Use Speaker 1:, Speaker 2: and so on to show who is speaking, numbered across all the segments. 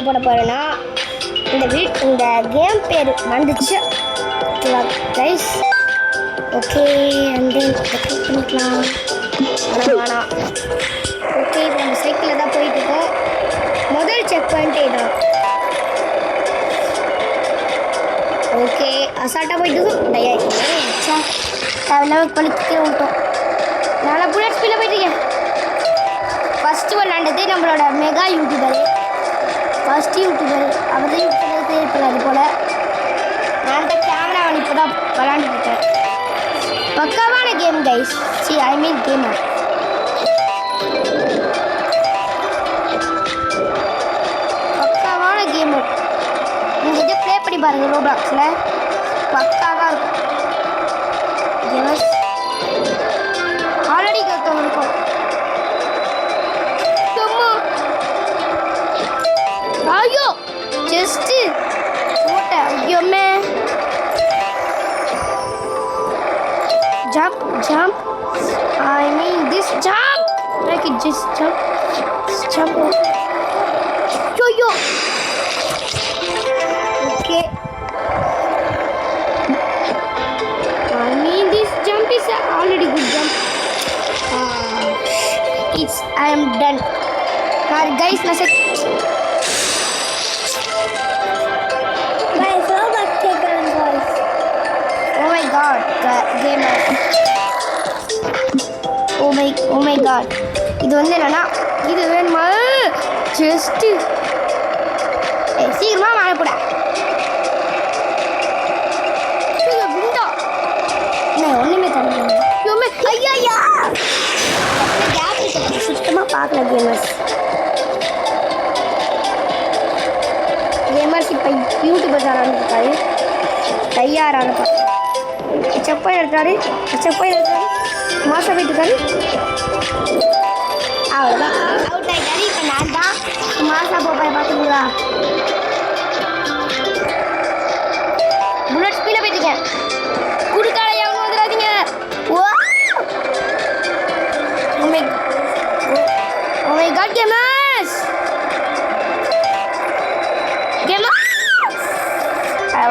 Speaker 1: Video பண்ண போகிறேன்னா இந்த கேம் பேர் வந்துச்சு guys. Okay and then click பண்ணிக்கலாம். வேணாம். ஓகே இப்போ நம்ம சைக்கிளில் தான் போயிட்டுருக்கோம். முதல் செக் பாயிண்ட்டே தான். ஓகே அசால்ட்டாக போயிட்டு டயாச்சா தேவையில்லாமல் பழுத்துக்கே விட்டோம். நல்லா புல்லட் ஸ்பீடில் போயிட்டுருக்கேன். ஃபஸ்ட்டு விளாண்டது நம்மளோட மெகா யூடியூபரு. ஃபஸ்ட்டு யூடியூபர் அவர் தான் யூடியூபர் தேவைப்படாது அது போல். நான் தான் கேமரா இப்போ தான் விளாண்டுருக்கேன். பக்காவான கேம் கைஸ். ஐ மீன் கேமர். பக்காவான கேமர். நீங்கள் இதை ப்ளே பண்ணி பாருங்கள் ரோபாக்ஸில். பக்காவாக இருக்கும். ஆல்ரெடி ஒருத்தவங்க இருக்கும். ஐயோ ஜஸ்ட்டு போட்டேன். ஐயோமே jump I mean this jump like it just jump yo okay I mean this jump is already good jump. I am done guys. Oh my god, gamer. Oh my god. இது வந்து என்னன்னா இது வேணுமா just சீக்கிரமா மேலே போட window என்ன ஒன்றுமே தரணும். ஐயா கேப் சுத்தமாக பார்க்கல கேமர்ஸ் இப்போ யூடியூபர்ஸ் ஆரம்பிச்சிருக்காரு. தயாரான செப்பை எடுத்தாரு மாசம் போயிட்டுருக்காரு. அவ்வளோதான் அவுட் ஆகிட்டாரு. இப்போ நான் தான் மாசா போப்பாய் பார்த்துங்களா. புல்லட் ஸ்பீடில் போயிட்டுருக்கேன். குடுக்கால எவனும் வந்துடாதீங்க. ஓ மை காட் கேமர்ஸ்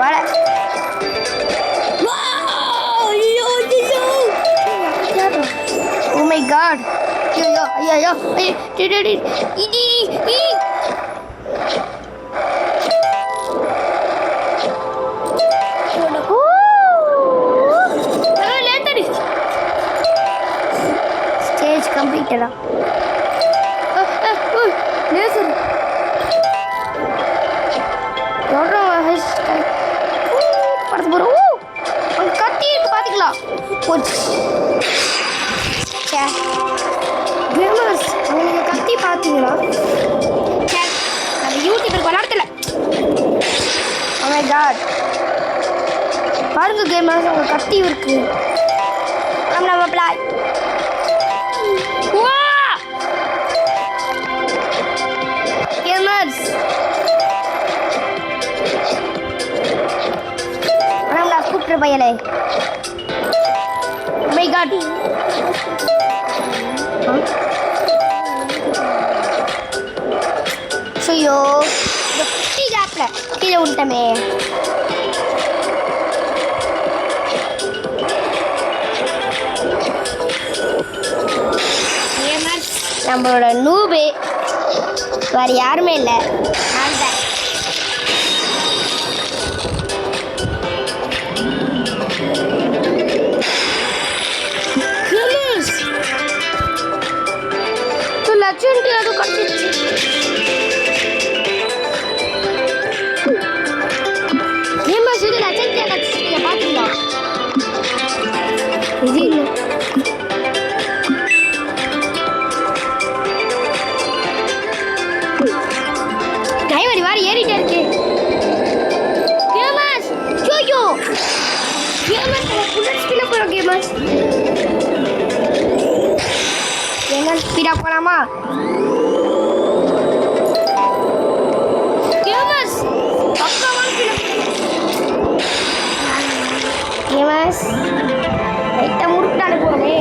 Speaker 1: வர oh my god yo stage completed laser எவ்வளோ படத்து போகிறோம். அவங்க கத்தி இருக்கு பார்த்துக்கலாம். போச்சு கேமர்ஸ் அவங்க நீங்கள் கத்தி பார்த்தீங்களா? நம்ம யூடியூபருக்கு விளாடல. oh my god பாருங்க கேமர்ஸ் அவங்க கத்தி இருக்கு. நம்ம பிளாய் கேமர்ஸ் கூப்பிட்டு பையலே. oh my god ஐயோ இந்த குட்டி கேப்ல கீழே விட்டமே. நம்மளோட நூபு வேறு யாருமே இல்லை. நான் தான் லட்சம் அது கட்டிச்சு. கேமர்ஸ் இது லட்சம் கட்டிச்சிங்க பார்த்தீங்களா? இது இல்லை டிரைவர் வாரி ஏறிட்டே இருக்கு. கேமர்ஸ் ஐயோ கேமர்ஸ் புல்லட் ஸ்பீடில் போகிறோம். கேமர்ஸ் ஸ்பீடாக போகலாமா? கேமர்ஸ் பக்காவான கேமர்ஸ் லைட்டாக முறுக்கிட்டாலே போகணுமே.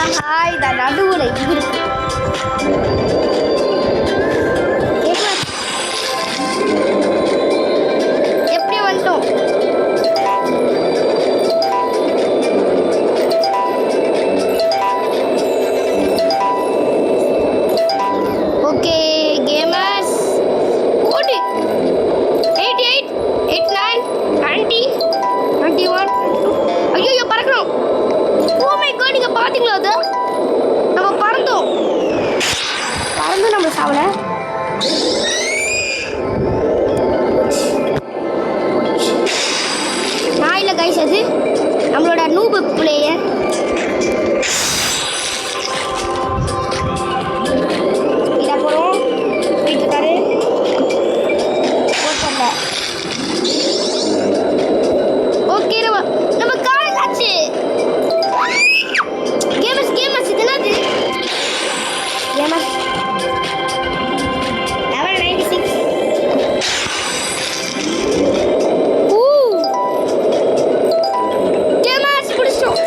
Speaker 1: இந்த நடுவுல இது இருக்கு. எப்படி வந்துட்டோம்? ஓகே கேமர்ஸ் போடு 88 89 90 91 ஐயோ பறக்கணும். ஓ மை காட், நீங்க பாத்தீங்களா? அது நம்ம பறந்தும் நம்ம சாவல. நான் இல்லை கைஸ், அது நம்மளோட நூபு பிளேயர். இதை போகிறோம் போயிட்டு இருக்காரு. போட்டல ஓகே நம்ம கால் ஆச்சு. கேமர்ஸ் இது என்னது? Gamers level 96. கேமர்ஸ் பிடிச்சோம்.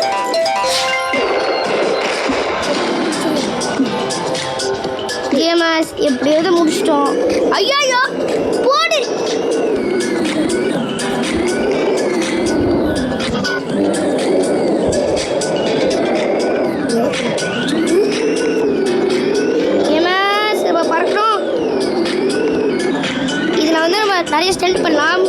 Speaker 1: கேமர்ஸ் எப்படியாவது முடிச்சிட்டோம். ஐயோ போடு. கேமர்ஸ் நம்ம பறக்கணும். இதில் வந்து நம்ம நிறைய ஸ்டெண்ட் பண்ணலாம்.